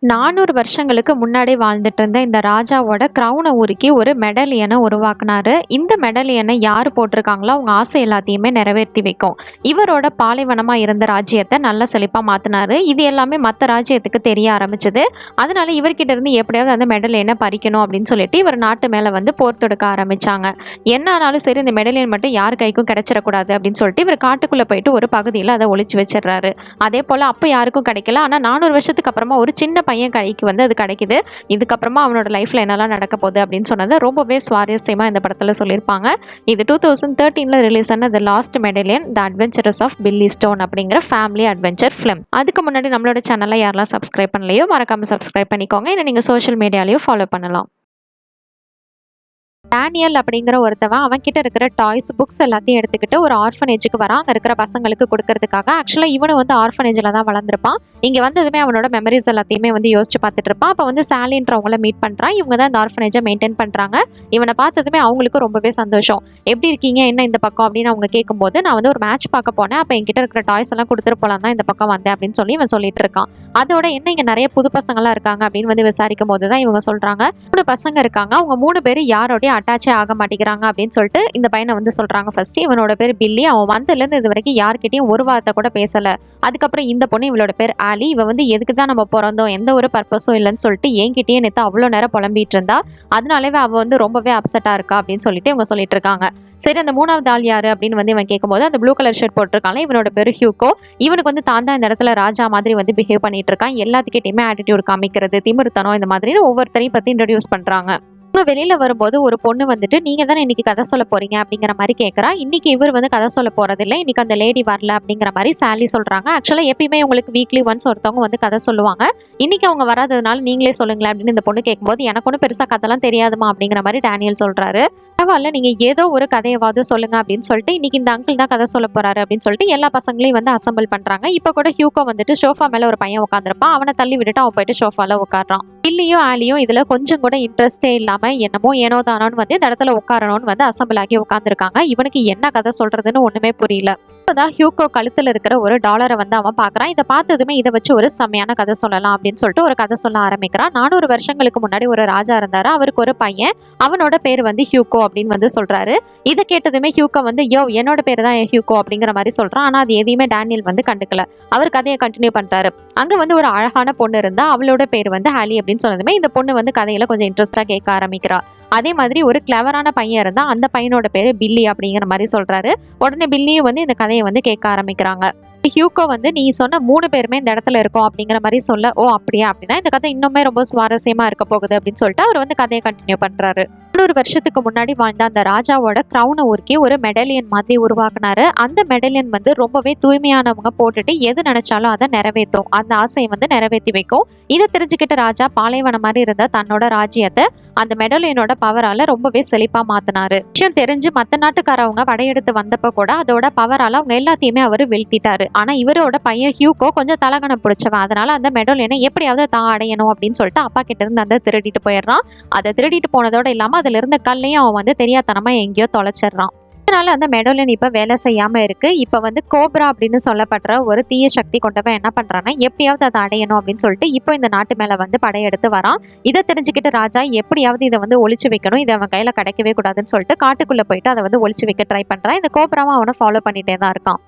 400 வருஷங்களுக்கு முன்னாடி வாழ்ந்துட்டு இருந்த இந்த ராஜாவோட கிரவுனை உருக்கி ஒரு மெடலியனை உருவாக்குனாரு. இந்த மெடலியனை யார் போட்டிருக்காங்களோ அவங்க ஆசை எல்லாத்தையுமே நிறைவேற்றி வைக்கும். இவரோட பாலைவனமா இருந்த ராஜ்யத்தை நல்ல செழிப்பா மாத்தினாரு. இது எல்லாமே மற்ற ராஜ்யத்துக்கு தெரிய ஆரம்பிச்சது. அதனால இவர்கிட்ட இருந்து எப்படியாவது அந்த மெடலியனை பறிக்கணும் அப்படின்னு சொல்லிட்டு இவர் நாட்டு மேல வந்து போர் தொடுக்க ஆரம்பிச்சாங்க. என்ன ஆனாலும் சரி, இந்த மெடலியன் மட்டும் யார் கைக்கும் கிடைச்சிடக்கூடாது அப்படின்னு சொல்லிட்டு இவர் காட்டுக்குள்ள போயிட்டு ஒரு பகுதியில் அதை ஒளிச்சு வச்சிடறாரு. அதே போல அப்ப யாருக்கும் கிடைக்கல. ஆனா 400 வருஷத்துக்கு அப்புறமா ஒரு சின்ன பையன் கைக்கு வந்து அது கிடைக்குது. இதுக்கப்புறமா அவனோட லைஃப்ல என்னெல்லாம் நடக்க போகுது அப்படின்னு சொன்னது ரொம்பவே சுவாரஸ்யமா இந்த படத்துல சொல்லியிருப்பாங்க. இது 2013ல ரிலீஸ் ஆன the last medallion the adventures of Billy Stone அப்படிங்கிற ஃபேமிலி அட்வென்ச்சர் ஃபிலிம். அதுக்கு முன்னாடி நம்மளோட சேனலை யாரெல்லாம் சப்ஸ்கிரைப் பண்ணலையோ மறக்காம சப்ஸ்கிரைப் பண்ணிக்கோங்க. இல்லை நீங்க சோஷியல் மீடியாலையும் ஃபாலோ பண்ணலாம். டேனியல் அப்படிங்கிற ஒருத்தவன் அவன் கிட்ட இருக்கிற டாய்ஸ் புக்ஸ் எல்லாத்தையும் எடுத்துக்கிட்டு ஒரு ஆர்ஃபனேஜுக்கு வரான். அங்கே இருக்கிற பசங்களுக்கு கொடுக்கறதுக்காக. ஆக்சுவலாக இவனு வந்து ஆர்ஃபனேஜில் தான் வளர்ந்துருப்பான். இங்கே வந்ததுமே அவனோட மெமரிஸ் எல்லாத்தையுமே வந்து யோசிச்சு பார்த்துட்டு இருப்பான். அப்போ வந்து சாலின்றவங்கள மீட் பண்ணுறான். இவங்க தான் இந்த ஆர்ஃபனேஜை மெயின்டைன் பண்ணுறாங்க. இவனை பார்த்ததுமே அவங்களுக்கு ரொம்பவே சந்தோஷம். எப்படி இருக்கீங்க, என்ன இந்த பக்கம் அப்படின்னு அவங்க கேட்கும்போது, நான் வந்து ஒரு மேட்ச் பார்க்க போனேன், அப்போ என்கிட்ட இருக்கிற டாய்ஸ் எல்லாம் கொடுத்துட்டு போலாம் தான் இந்த பக்கம் வந்தேன் அப்படின்னு சொல்லி இவன் சொல்லிட்டு இருக்கான். அதோட என்ன இங்கே நிறைய புது பசங்களாம் இருக்காங்க அப்படின்னு வந்து விசாரிக்கும் போது தான் இவங்க சொல்றாங்க 3 பசங்க இருக்காங்க. அவங்க 3 பேர் யாரோடய அட்டாச்சே ஆக மாட்டேங்கிறாங்க அப்படின்னு சொல்லிட்டு இந்த பையனை வந்து சொல்றாங்க. ஃபர்ஸ்ட் இவனோட பேர் பில்லி. அவன் வந்ததுலேருந்து இது வரைக்கும் யார்கிட்டையும் ஒரு வார்த்தை கூட பேசல. அதுக்கப்புறம் இந்த பொண்ணு இவளோட பேர் ஆலி. இவ வந்து எதுக்கு தான் நம்ம பிறந்தோம், எந்த ஒரு பர்பஸும் இல்லைன்னு சொல்லிட்டு என்கிட்டயே நேற்று அவ்வளோ நேரம் புலம்பிட்டு இருந்தா. அதனாலவே அவ வந்து ரொம்பவே அப்செட்டா இருக்கா அப்படின்னு சொல்லிட்டு இவங்க சொல்லிட்டு இருக்காங்க. சரி, அந்த 3வது ஆள் யாரு அப்படின்னு வந்து இவன் கேட்கும்போது, அந்த ப்ளூ கலர் ஷர்ட் போட்டிருக்காங்க, இவனோட பேர் ஹியூகோ. இவனுக்கு வந்து தான் தான் இந்த இடத்துல ராஜா மாதிரி வந்து பிஹேவ் பண்ணிட்டு இருக்கான். எல்லாத்துக்கிட்டையுமே ஆட்டிடியூட் காமிக்கிறது, திமிருத்தனம், இந்த மாதிரி ஒவ்வொருத்தரையும் பத்தி இன்ட்ரோடியூஸ் பண்றாங்க. வெளியில வரும்போது ஒரு பொண்ணு வந்துட்டு, நீங்க தானே இன்னைக்கு கதை சொல்ல போறீங்க அப்படிங்கிற மாதிரி கேட்கறா. இன்னைக்கு இவர் வந்து கதை சொல்ல போறது இல்லை, இன்னைக்கு அந்த லேடி வரல அப்படிங்கிற மாதிரி சாலி சொல்றாங்க. ஆக்சுவலா எப்பயுமே உங்களுக்கு வீக்லி ஒன்ஸ் ஒருத்தவங்க வந்து கதை சொல்லுவாங்க. இன்னைக்கு அவங்க வராததுனால நீங்களே சொல்லுங்களேன் அப்படின்னு இந்த பொண்ணு கேட்கும்போது, எனக்கு ஒன்றும் பெருசா கதைலாம் தெரியாதுமா அப்படிங்கிற மாதிரி டேனியல் சொல்றாரு. பரவாயில்ல, நீங்க ஏதோ ஒரு கதையவாவது சொல்லுங்க அப்படின்னு சொல்லிட்டு இன்னைக்கு இந்த அங்கிள் தான் கதை சொல்ல போறாரு அப்படின்னு சொல்லிட்டு எல்லா பசங்களையும் வந்து அசம்பிள் பண்றாங்க. இப்ப கூட ஹியூகோ வந்துட்டு சோஃபா மேல ஒரு பையன் உட்காந்துருப்பான். அவனை தள்ளி விட்டுட்டு அவன் போயிட்டு சோஃபால உட்காடுறான். பில்லியும் ஆலியும் இதுல கொஞ்சம் கூட இன்ட்ரெஸ்டே இல்லாம என்னமோ ஏனோ தானோன்னு வந்து இந்த இடத்துல உட்காரணும்னு வந்து அசம்பிள் ஆகி உட்காந்துருக்காங்க. இவனுக்கு என்ன கதை சொல்றதுன்னு ஒண்ணுமே புரியல. இப்போதான் ஹியூகோ கழுத்துல இருக்கிற ஒரு டாலரை வந்து அவன் பாக்குறான். இதை பார்த்ததுமே இதை வச்சு ஒரு செம்மையான கதை சொல்லலாம் அப்படின்னு சொல்லிட்டு ஒரு கதை சொல்ல ஆரம்பிக்கிறான். 400 வருஷங்களுக்கு முன்னாடி ஒரு ராஜா இருந்தாரு. அவருக்கு ஒரு பையன், அவனோட பேர் வந்து ஹியூகோ அப்படின்னு வந்து சொல்றாரு. இதை கேட்டதுமே ஹியூகோ வந்து என்னோட பேர் தான் ஹியூகோ அப்படிங்கிற மாதிரி சொல்றான். ஆனா அது எதையுமே டேனியல் வந்து கண்டுக்கல. அவர் கதையை கண்டினியூ பண்றாரு. அங்க வந்து ஒரு அழகான பொண்ணு இருந்தா, அவளோட பேர் வந்து ஹாலி அப்படின்னு சொன்னதுமே இந்த பொண்ணு வந்து கதையில கொஞ்சம் இன்ட்ரெஸ்டா கேட்க ஆரம்பிக்கிறா. அதே மாதிரி ஒரு கிளவரான பையன் இருந்தா, அந்த பையனோட பேரு பில்லி அப்படிங்கிற மாதிரி சொல்றாரு. உடனே பில்லியும் வந்து இந்த கதையை வந்து கேட்க ஆரம்பிக்கிறாங்க. ஹியூகோ வந்து நீ சொன்ன 3 பேருமே இந்த இடத்துல இருக்கோம் அப்படிங்கிற மாதிரி சொல்ல, ஓ அப்படியா, அப்படின்னா இந்த கதை இன்னுமே ரொம்ப சுவாரஸ்யமா இருக்க போகுது அப்படின்னு சொல்லிட்டு அவர் வந்து கதையை கண்டினியூ பண்றாரு. 100 வருஷத்துக்கு முன்னாடி வாழ்ந்த அந்த ராஜாவோட கிரவுனை உருக்கி ஒரு மெடலியன் மாதிரி உருவாக்குனாரு. அந்த மெடலியன் வந்து ரொம்பவே தூய்மையானவங்க போட்டுட்டு எது நினைச்சாலும் அதை நிறைவேற்றும், அந்த ஆசையை வந்து நிறைவேற்றி வைக்கும். இதை தெரிஞ்சுக்கிட்ட ராஜா பாலைவனம் மாதிரி இருந்த தன்னோட ராஜ்யத்தை அந்த மெடலியனோட பவரால ரொம்பவே செழிப்பா மாத்தினாரு. விஷயம் தெரிஞ்சு மற்ற நாட்டுக்காரவங்க படையெடுத்து வந்தப்ப கூட அதோட பவரால அவங்க எல்லாத்தையுமே அவரு வீழ்த்திட்டாரு. ஆனா இவரோட பையன் ஹியூகோ கொஞ்சம் தலகணம் பிடிச்சவன். அதனால அந்த மெடலியனை எப்படியாவது தான் அடையணும் அப்படின்னு சொல்லிட்டு அப்பா கிட்ட இருந்து அந்த திருடிட்டு போயிடுறான். அதை திருடிட்டு போனதோட இல்லாம அதுல இருந்த கல்லையும் அவன் வந்து தெரியாதனமா எங்கேயோ தொலைச்சிடுறான். அதனால அந்த மெடலியன் இப்ப வேலை செய்யாம இருக்கு. இப்ப வந்து கோப்ரா அப்படின்னு சொல்லப்படுற ஒரு தீய சக்தி கொண்டவன் என்ன பண்றான்னா, எப்படியாவது அதை அடையணும் அப்படின்னு சொல்லிட்டு இப்போ இந்த நாட்டு மேல வந்து படையெடுத்து வரான். இதை தெரிஞ்சுக்கிட்டு ராஜா எப்படியாவது இதை வந்து ஒளிச்சு வைக்கணும், இதை அவன் கையில கிடைக்கவே கூடாதுன்னு சொல்லிட்டு காட்டுக்குள்ள போயிட்டு அதை வந்து ஒளிச்சு வைக்க ட்ரை பண்றான். இந்த கோப்ராவும் அவனை ஃபாலோ பண்ணிட்டே தான் இருக்கான்.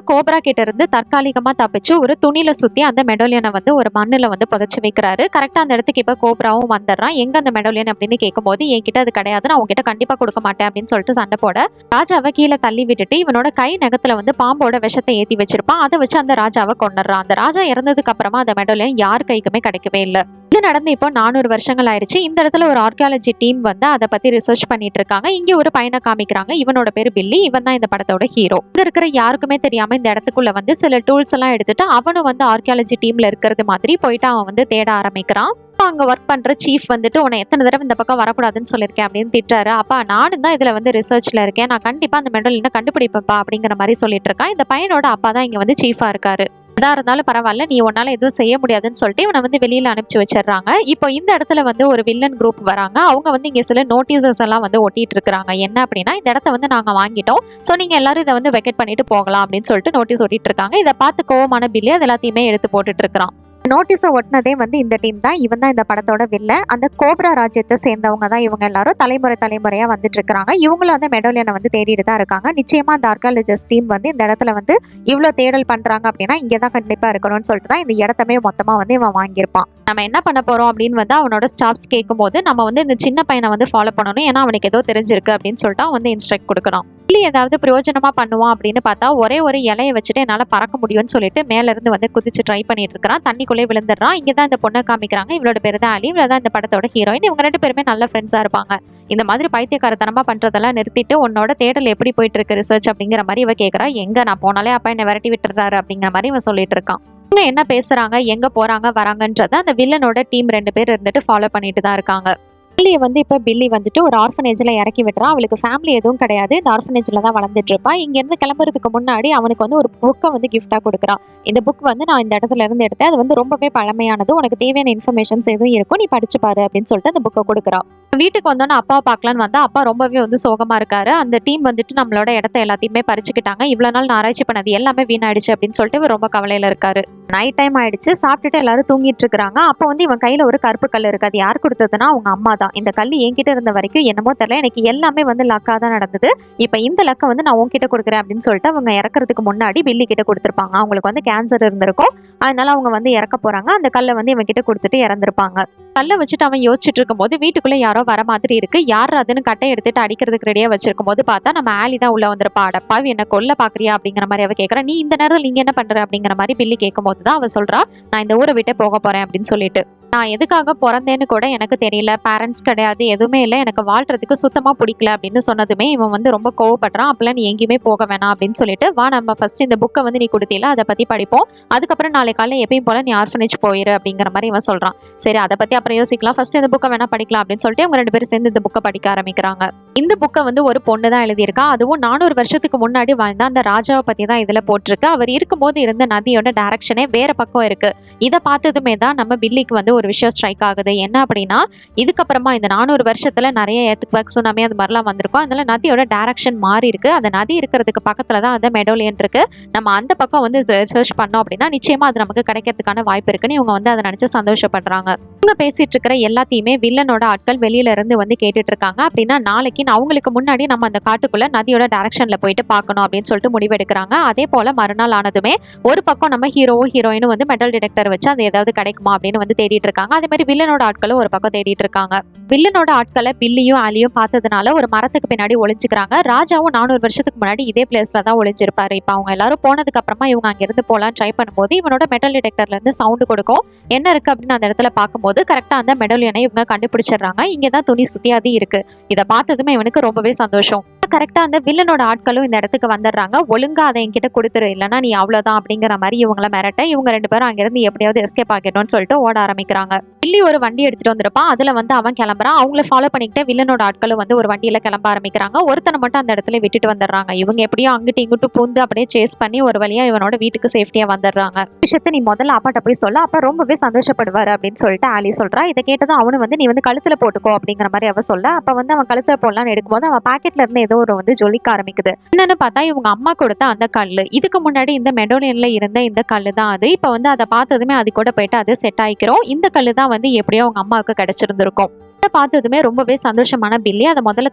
கோப்ரா கிட்ட இருந்து தற்காலிகமா தப்பிச்சு ஒரு துணியில சுத்தி அந்த மெடோலியனை வந்து ஒரு மண்ணுல வந்து புதைச்சு வைக்கிறாரு. கரெக்டா அந்த இடத்துக்கு இப்ப கோப்ராவும் வந்துடுறான். எங்க அந்த மெடோலியன் அப்படின்னு கேட்கும்போது, என்கிட்ட அது கிடையாது, நான் உங்ககிட்ட கண்டிப்பா கொடுக்க மாட்டேன் அப்படின்னு சொல்லிட்டு சண்டை போட ராஜாவை கீழே தள்ளி விட்டுட்டு இவனோட கை நகத்துல வந்து பாம்போட விஷத்தை ஏத்தி வச்சிருப்பான். அதை வச்சு அந்த ராஜாவை கொண்டுறான். அந்த ராஜா இறந்ததுக்கு அப்புறமா அந்த மெடோலியன் யார் கைக்குமே கிடைக்கவே இல்லை. இது நடந்து இப்போ 400 வருஷங்கள் ஆயிடுச்சு. இந்த இடத்துல ஒரு ஆர்கியாலஜி டீம் வந்து அதை பத்தி ரிசர்ச் பண்ணிட்டு இருக்காங்க. இங்க ஒரு பையனை காமிக்கிறாங்க. இவனோட பேரு பில்லி. இவன் தான் இந்த படத்தோட ஹீரோ. இங்க இருக்கிற யாருக்குமே தெரியாம இந்த இடத்துக்குள்ள வந்து சில டூல்ஸ் எல்லாம் எடுத்துட்டு அவனும் வந்து ஆர்கியாலஜி டீம்ல இருக்கிறது மாதிரி போயிட்டு அவன் வந்து தேட ஆரம்பிக்கிறான். அங்க ஒர்க் பண்ற சீஃப் வந்துட்டு, உன்னை எத்தனை தடவை இந்த பக்கம் வரக்கூடாதுன்னு சொல்லியிருக்கேன் அப்படின்னு திட்டாரு. அப்பா, நானும் தான் இதுல வந்து ரிசர்ச்ல இருக்கேன், நான் கண்டிப்பா அந்த மெடலியனை கண்டுபிடிப்பேன்ப்பா அப்படிங்கிற மாதிரி சொல்லிட்டு இருக்கான். இந்த பையனோட அப்பா தான் இங்க வந்து சீஃபா இருக்காரு. எதா இருந்தாலும் பரவாயில்ல, நீ உன்னால எதுவும் செய்ய முடியாதுன்னு சொல்லிட்டு இவனை வந்து வெளியில அனுப்பிச்சு வச்சிடறாங்க. இப்போ இந்த இடத்துல வந்து ஒரு வில்லன் குரூப் வராங்க. அவங்க வந்து இங்க சில நோட்டீசஸ் எல்லாம் வந்து ஒட்டிட்டு இருக்காங்க. என்ன அப்படின்னா, இந்த இடத்த வந்து நாங்க வாங்கிட்டோம், சோ நீங்க எல்லாரும் இதை வந்து வெக்கெட் பண்ணிட்டு போகலாம் அப்படின்னு சொல்லிட்டு நோட்டீஸ் ஒட்டிட்டு இருக்காங்க. இதை பார்த்து கோவமான பில்லி அது எல்லாத்தையுமே எடுத்து போட்டுட்டு இருக்கான். நோட்டீஸை ஒட்டினதே வந்து இந்த டீம் தான். இவன் தான் இந்த படத்தோட வில்ல. அந்த கோப்ரா ராஜ்யத்தை சேர்ந்தவங்க தான் இவங்க எல்லாரும். தலைமுறையா வந்துட்டு இருக்காங்க. இவங்களும் அந்த மெடோலியனை வந்து தேடிட்டு தான் இருக்காங்க. நிச்சயமா அந்த ஆர்காலஜிஸ்ட் டீம் வந்து இந்த இடத்துல வந்து இவ்வளோ தேடல் பண்றாங்க அப்படின்னா இங்கே தான் கண்டிப்பா இருக்கணும்னு சொல்லிட்டு தான் இந்த இடத்தமே மொத்தமா வந்து இவன் வாங்கியிருப்பான். நம்ம என்ன பண்ண போறோம் அப்படின்னு வந்து அவனோட ஸ்டாஃப்ஸ் கேட்கும்போது நம்ம வந்து இந்த சின்ன பையனை வந்து ஃபாலோ பண்ணணும், ஏன்னா அவனுக்கு ஏதோ தெரிஞ்சிருக்கு அப்படின்னு சொல்லிட்டு அவன் வந்து இன்ஸ்ட்ரக்ட் கொடுக்குறான். இல்லை ஏதாவது பிரயோஜனமா பண்ணுவான் அப்படின்னு பார்த்தா ஒரே ஒரு இலையை வச்சுட்டு என்னால் பறக்க முடியும்னு சொல்லிட்டு மேல இருந்து வந்து குதிச்சு ட்ரை பண்ணிட்டு இருக்கிறான். தண்ணிக்குள்ளே விழுந்துடுறான். இங்கே தான் இந்த பொண்ணை காமிக்கிறாங்க. இவளோட பேர் தான் அலி. இவள தான் இந்த படத்தோட ஹீரோயின். இவங்க 2 பேருமே நல்ல ஃப்ரெண்ட்ஸா இருப்பாங்க. இந்த மாதிரி பைத்தியக்காரத்தனமா பண்றதெல்லாம் நிறுத்திட்டு உன்னோட தேடல் எப்படி போயிட்டு இருக்கு ரிசர்ச் அப்படிங்கிற மாதிரி இவ கேட்கறா. எங்க நான் போனாலே அப்பா என்ன விரட்டி விட்டுறாரு அப்படிங்கிற மாதிரி இவன் சொல்லிட்டு இருக்கான். இவங்க என்ன பேசுறாங்க, எங்க போறாங்க வராங்கன்றத அந்த வில்லனோட டீம் 2 பேர் இருந்துட்டு ஃபாலோ பண்ணிட்டு தான் இருக்காங்க. பில்லியை வந்து இப்போ பில்லி வந்துட்டு ஒரு ஆர்ஃபனேஜில் இறக்கி விடுறான். அவளுக்கு ஃபேமிலி எதுவும் கிடையாது. இந்த ஆர்ஃபனேஜில் தான் வளர்ந்துட்டு இருப்பா. இங்கேருந்து கிளம்புறதுக்கு முன்னாடி அவனுக்கு வந்து ஒரு புக்கை வந்து கிஃப்டாக கொடுக்குறான். இந்த புக் வந்து நான் இந்த இடத்துல இருந்து எடுத்தேன். அது வந்து ரொம்பவே பழமையானது. உனக்கு தேவையான இன்ஃபர்மேஷன்ஸ் எதுவும் இருக்கும், நீ படிச்சு பாரு அப்படின்னு சொல்லிட்டு அந்த புக்கை கொடுக்குறான். வீட்டுக்கு வந்தோன்னே அப்பா பார்க்கலான்னு வந்தா அப்பா ரொம்பவே வந்து சோகமா இருக்காரு. அந்த டீம் வந்துட்டு நம்மளோட இடத்த எல்லாத்தையுமே பறிச்சுக்கிட்டாங்க. இவ்வளவு நாள் நான் ஆராய்ச்சி பண்ணது எல்லாமே வீணாயிடுச்சு அப்படின்னு சொல்லிட்டு இவர் ரொம்ப கவலையில இருக்காரு. நைட் டைம் ஆயிடுச்சு. சாப்பிட்டுட்டு எல்லாரும் தூங்கிட்டு இருக்காங்க. அப்போ வந்து இவன் கையில ஒரு கருப்பு கல் இருக்கு. அது யார் கொடுத்ததுன்னா அவங்க அம்மா தான். இந்த கல் என்கிட்ட இருந்த வரைக்கும் என்னமோ தெரியல, எனக்கு எல்லாமே வந்து லக்கா தான் நடந்தது. இப்ப இந்த லக்கை வந்து நான் உன்கிட்ட கொடுக்குறேன் அப்படின்னு சொல்லிட்டு அவங்க இறக்குறதுக்கு முன்னாடி பில்லி கிட்ட கொடுத்துருப்பாங்க. அவங்களுக்கு வந்து கேன்சர் இருந்திருக்கும். அதனால அவங்க வந்து இறக்க போறாங்க. அந்த கல்லை வந்து இவன் கிட்ட கொடுத்துட்டு இறந்துருப்பாங்க. கல்லை வச்சுட்டு அவன் யோசிச்சுட்டு இருக்கும்போது வீட்டுக்குள்ள யாரோ வர மாதிரி இருக்கு. யார் அதுன்னு கட்டை எடுத்துட்டு அடிக்கிறதுக்கு ரெடியா வச்சிருக்கும் போது பார்த்தா நம்ம ஆலி தான் உள்ள வந்திருப்பா. அடப்பாவி என்ன கொல்ல பாக்குறியா அப்படிங்கிற மாதிரி அவ கேட்கறா. நீ இந்த நேரத்தில் நீங்க என்ன பண்ற அப்படிங்கிற மாதிரி பில்லி கேட்கும் போதுதான் அவ சொல்றா, நான் இந்த ஊரை விட்டு போக போறேன் அப்படின்னு சொல்லிட்டு. நான் எதுக்காக பிறந்தேன்னு கூட எனக்கு தெரியல, பேரண்ட்ஸ் கிடையாது, எதுவுமே இல்லை, எனக்கு வாழ்றதுக்கு சுத்தமா பிடிக்கல அப்படின்னு சொன்னதுமே இவன் வந்து ரொம்ப கோவப்படுறான். அப்பெல்லாம் நீ எங்கேயுமே போக வேணாம் அப்படின்னு சொல்லிட்டு, வா நம்ம ஃபர்ஸ்ட் இந்த புக்கை வந்து நீ கொடுத்தீல அதை பத்தி படிப்போம், அதுக்கப்புறம் நாளை காலையில் எப்பயும் போல நீ ஆர்ஃபனேஜ் போயிரு அப்படிங்கிற மாதிரி இவன் சொல்றான். சரி அதை பத்தி அப்புறம் யோசிக்கலாம், ஃபர்ஸ்ட் இந்த புக்கை வேணா படிக்கலாம் அப்படின்னு சொல்லிட்டு அவங்க 2 பேரும் சேர்ந்து இந்த புக்கை படிக்க ஆரம்பிக்கிறாங்க. இந்த புக்கை வந்து ஒரு பொண்ணு தான் எழுதியிருக்கா. அதுவும் 400 வருஷத்துக்கு முன்னாடி வாழ்ந்த அந்த ராஜாவை பத்தி தான் இதுல போட்டிருக்கு. அவர் இருக்கும்போது இருந்த நதியோட டைரக்ஷனே வேற பக்கம் இருக்கு. இதை பார்த்ததுமே தான் நம்ம பில்லிக்கு வந்து ஒரு விஷயம் ஸ்ட்ரைக் ஆகுது. என்ன அப்படின்னா, இதுக்கப்புறமா இந்த 400 வருஷத்துல நிறைய எர்த்குவேக், சுனாமி அது மாதிரிலாம் வந்திருக்கும். அதனால நதியோட டைரக்ஷன் மாறி இருக்கு. அந்த நதி இருக்கிறதுக்கு பக்கத்துல தான் அந்த மெடோலியன் இருக்கு. நம்ம அந்த பக்கம் வந்து ரிசர்ச் பண்ணோம் அப்படின்னா நிச்சயமா அது நமக்கு கிடைக்கிறதுக்கான வாய்ப்பு இருக்குன்னு இவங்க வந்து அதை நினைச்சு சந்தோஷப்படுறாங்க. இவங்க பேசிட்டு இருக்கிற எல்லாத்தையுமே வில்லனோட ஆட்கள் வெளியில இருந்து வந்து கேட்டுட்டு இருக்காங்க. அப்படின்னா நாளைக்கு அவங்களுக்கு முன்னாடி நம்ம அந்த காட்டுக்குள்ள நதியோட டைரக்ஷன்ல போயிட்டு பார்க்கணும் அப்படின்னு சொல்லிட்டு முடிவெடுக்கிறாங்க. அதே போல மறுநாள் ஆனதுமே ஒரு பக்கம் நம்ம ஹீரோவும் ஹீரோயினும் வந்து மெட்டல் டிடெக்டர் வச்சு அது ஏதாவது கிடைக்குமா அப்படின்னு வந்து தேடிட்டு இருக்காங்க. அதே மாதிரி வில்லனோட ஆட்களும் ஒரு பக்கம் தேடிட்டு இருக்காங்க. வில்லனோட ஆட்களை பில்லியும் ஆலியும் பார்த்ததுனால ஒரு மரத்துக்கு பின்னாடி ஒளிஞ்சுக்கிறாங்க. ராஜாவும் 400 வருஷத்துக்கு முன்னாடி இதே பிளேஸ்ல தான் ஒளிஞ்சிருப்பாரு. இப்ப அவங்க எல்லாரும் போனதுக்கு அப்புறமா இவங்க அங்க இருந்து போலாம் ட்ரை பண்ணும்போது இவனோட மெட்டல் டிடெக்டர்ல இருந்து சவுண்ட் கொடுக்கும். என்ன இருக்கு அப்படின்னு அந்த இடத்துல பார்க்கும்போது கரெக்டா அந்த மெடோலியனை இவங்க கண்டுபிடிச்சிடுறாங்க. இங்கதான் துணி சுத்தியாதி இருக்கு. இதை பார்த்ததுமே இவனுக்கு ரொம்பவே சந்தோஷம். கரெக்டா அந்த வில்லனோட ஆட்களும் இந்த இடத்துக்கு வந்துடுறாங்க. ஒழுங்கா அதை என்கிட்ட கொடுத்துரு, இல்லைன்னா நீ அவ்வளவுதான் அப்படிங்கிற மாதிரி இவங்களை மிரட்ட இவங்க 2 பேரும் அங்கிருந்து எப்படியாவது எஸ்கேப் ஆகிடணும்னு சொல்லிட்டு ஓட ஆரம்பிக்கிறாங்க. வில்லி ஒரு வண்டி எடுத்துட்டு வந்திருப்பான். அதுல வந்து அவன் கிளம்புறான். அவங்கள ஃபாலோ பண்ணிக்கிட்டு வில்லனோட ஆட்களும் வந்து ஒரு வண்டியில கிளம்ப ஆரம்பிக்கிறாங்க. ஒருத்தனை மட்டும் அந்த இடத்துல விட்டுட்டு வந்துடுறாங்க. இவங்க எப்படியோ அங்கிட்டு இங்கிட்டு பூந்து அப்படியே சேஸ் பண்ணி ஒரு வழியா இவனோட வீட்டுக்கு சேஃப்டியா வந்துடுறாங்க. விஷயத்தை நீ முதல்ல அப்பாட்ட போய் சொல்ல, அப்ப ரொம்பவே சந்தோஷப்படுவாரு அப்படின்னு சொல்லிட்டு ஆலி சொல்றா. இதை கேட்டதும் அவனு வந்து நீ வந்து கழுத்துல போட்டுக்கோ அப்படிங்கிற மாதிரி அவ சொல்ல, அப்ப வந்து அவன் கழுத்துல போடலான்னு எடுக்கும்போது அவன் பாக்கெட்ல இருந்து ஏதோ ஒரு வந்து ஜொலிக்க ஆரம்பிக்குது. என்னன்னு பார்த்தா இவங்க அம்மா கொடுத்த அந்த கல்லு. இதுக்கு முன்னாடி இந்த மெடோலியன்ல இருந்த இந்த கல்லு தான் அது. இப்ப வந்து அதை பார்த்ததுமே அது கூட போயிட்டு அது செட் ஆயிக்கிறோம். இந்த கல்லு தான் வந்து எப்படியோ அவங்க அம்மாவுக்கு கிடைச்சிருந்திருக்கும். பார்த்ததுமே ரொம்பவே சந்தோஷமான பில்லி அதை முதல்ல